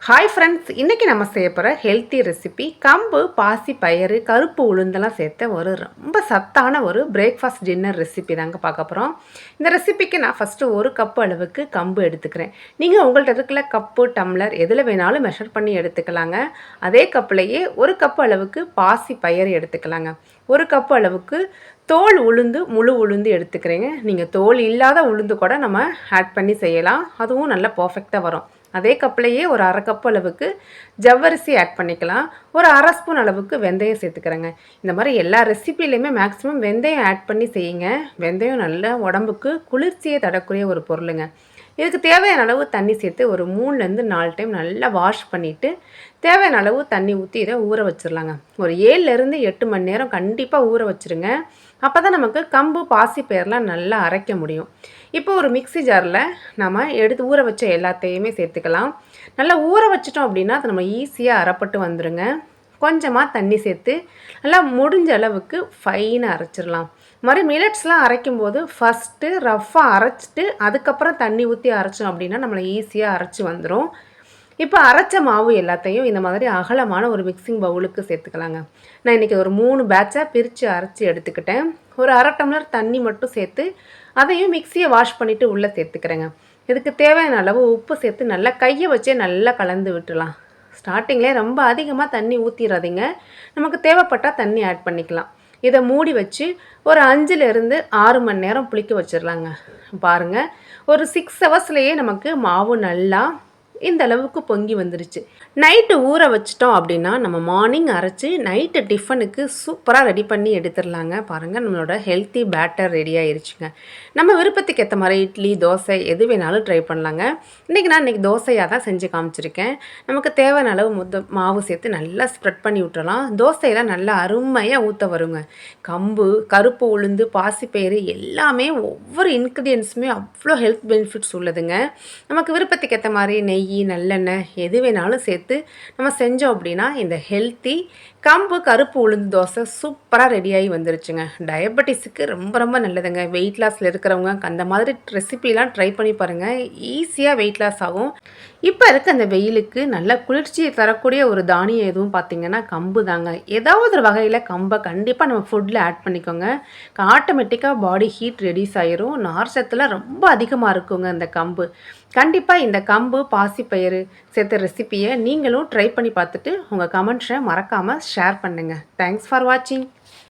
Hi friends, இன்றைக்கி நம்ம செய்ய போகிற ஹெல்த்தி ரெசிபி கம்பு, பாசி பயிறு, கருப்பு உளுந்தெல்லாம் சேர்த்த ஒரு ரொம்ப சத்தான ஒரு பிரேக்ஃபாஸ்ட் டின்னர் ரெசிபி தாங்க பார்க்க போகிறோம். இந்த ரெசிபிக்கு நான் ஃபஸ்ட்டு 1 கப்பு அளவுக்கு கம்பு எடுத்துக்கிறேன். நீங்கள் உங்கள்கிட்ட இருக்கிற கப்பு, டம்ளர் எதில் வேணாலும் மெஷர் பண்ணி எடுத்துக்கலாங்க. அதே கப்புலையே 1 கப்பு அளவுக்கு பாசி பயிறு எடுத்துக்கலாங்க. 1 கப்பு அளவுக்கு தோல் உளுந்து, முழு உளுந்து எடுத்துக்கிறேங்க. நீங்கள் தோல் இல்லாத உளுந்து கூட நம்ம ஆட் பண்ணி செய்யலாம், அதுவும் நல்லா பர்ஃபெக்டாக வரும். அதே கப்லையே ஒரு 1/2 கப் அளவுக்கு ஜவ்வரிசி ஆட் பண்ணிக்கலாம். ஒரு 1/2 ஸ்பூன் அளவுக்கு வெந்தயம் சேர்த்துக்கிறேங்க. இந்த மாதிரி எல்லா ரெசிபிலையுமே மேக்ஸிமம் வெந்தயம் ஆட் பண்ணி செய்யுங்க. வெந்தயம் நல்ல உடம்புக்கு குளிர்ச்சியை தரக்கூடிய ஒரு பொருளுங்க. இதுக்கு தேவையான அளவு தண்ணி சேர்த்து ஒரு 3லேருந்து 4 டைம் நல்லா வாஷ் பண்ணிவிட்டு தேவையான அளவு தண்ணி ஊற்றி இதை ஊற வச்சிடலாங்க. ஒரு 7லேருந்து 8 மணி நேரம் கண்டிப்பாக ஊற வச்சுருங்க. அப்போ தான் நமக்கு கம்பு, பாசி பயிரெலாம் நல்லா அரைக்க முடியும். இப்போ ஒரு மிக்ஸி ஜாரில் நம்ம எடுத்து ஊற வச்ச எல்லாத்தையுமே சேர்த்துக்கலாம். நல்லா ஊற வச்சிட்டோம் அப்படின்னா அது நம்ம ஈஸியாக அரைப்பட்டு வந்துடுங்க. கொஞ்சமாக தண்ணி சேர்த்து நல்லா முடிஞ்ச அளவுக்கு ஃபைனாக அரைச்சிடலாம். மாதிரி மில்லட்ஸ்லாம் அரைக்கும்போது ஃபஸ்ட்டு ரஃப்பாக அரைச்சிட்டு அதுக்கப்புறம் தண்ணி ஊற்றி அரைச்சோம் அப்படின்னா நம்மளை ஈஸியாக அரைச்சி வந்துடும். இப்போ அரைச்ச மாவு எல்லாத்தையும் இந்த மாதிரி அகலமான ஒரு மிக்சிங் பவுலுக்கு சேர்த்துக்கலாங்க. நான் இன்றைக்கி ஒரு 3 பேட்சாக பிரித்து அரைச்சி எடுத்துக்கிட்டேன். ஒரு 1/2 டம்ளர் தண்ணி மட்டும் சேர்த்து அதையும் மிக்சியை வாஷ் பண்ணிவிட்டு உள்ளே சேர்த்துக்கிறேங்க. இதுக்கு தேவையான அளவு உப்பு சேர்த்து நல்லா கையை வச்சே நல்லா கலந்து விட்டுலாம். ஸ்டார்டிங்லேயே ரொம்ப அதிகமாக தண்ணி ஊற்றிடாதீங்க. நமக்கு தேவைப்பட்டால் தண்ணி ஆட் பண்ணிக்கலாம். இதை மூடி வச்சு ஒரு 5லேருந்து 6 மணி நேரம் புளிக்க வச்சிடலாங்க. பாருங்கள், ஒரு 6 ஹவர்ஸ்லேயே நமக்கு மாவு நல்லா இந்த அளவுக்கு பொங்கி வந்துருச்சு. நைட்டு ஊற வச்சிட்டோம் அப்படின்னா நம்ம மார்னிங் அரைச்சி நைட்டு டிஃபனுக்கு சூப்பராக ரெடி பண்ணி எடுத்துடலாங்க. பாருங்கள், நம்மளோட ஹெல்த்தி பேட்டர் ரெடி ஆகிருச்சுங்க. நம்ம விருப்பத்துக்கு ஏற்ற மாதிரி இட்லி, தோசை எது வேணாலும் ட்ரை பண்ணலாங்க. நான் இன்றைக்கி தோசையாக தான் செஞ்சு காமிச்சிருக்கேன். நமக்கு தேவையான அளவு மாவு சேர்த்து நல்லா ஸ்ப்ரெட் பண்ணி விட்டுறலாம். தோசையெல்லாம் நல்லா அருமையாக ஊற்ற வருங்க. கம்பு, கருப்பு உளுந்து, பாசிப்பயிறு எல்லாமே ஒவ்வொரு இன்க்ரீடியன்ஸுமே அவ்வளோ ஹெல்த் பெனிஃபிட்ஸ் உள்ளதுங்க. நமக்கு விருப்பத்துக்கு ஏற்ற மாதிரி நெய், நல்லெண்ணெய் எது வேணாலும் சேர்த்து நம்ம செஞ்சோம் அப்படின்னா இந்த ஹெல்த்தி கம்பு, கருப்பு உளுந்து தோசை சூப்பராக ரெடியாகி வந்துருச்சுங்க. டயபெட்டிஸுக்கு ரொம்ப ரொம்ப நல்லதுங்க. வெயிட் லாஸில் இருக்கிறவங்க அந்த மாதிரி ரெசிபிலாம் ட்ரை பண்ணி பாருங்கள். ஈஸியாக வெயிட் லாஸ் ஆகும். இப்போ இருக்க அந்த வெயிலுக்கு நல்ல குளிர்ச்சியை தரக்கூடிய ஒரு தானியம் எதுவும் பார்த்திங்கன்னா கம்பு தாங்க. ஏதாவது ஒரு வகையில் கம்பை கண்டிப்பாக நம்ம ஃபுட்டில் ஆட் பண்ணிக்கோங்க. ஆட்டோமேட்டிக்காக பாடி ஹீட் ரெடியூஸ் ஆகிரும். நார்ச்சத்தில் ரொம்ப அதிகமாக இருக்குங்க இந்த கம்பு. கண்டிப்பாக இந்த கம்பு, பாசிப்பயிறு சேர்த்த ரெசிப்பியை நீங்களும் ட்ரை பண்ணி பார்த்துட்டு உங்கள் கமெண்ட்ஸை மறக்காமல் ஷேர் பண்ணுங்கள். தேங்க்ஸ் ஃபார் வாட்சிங்.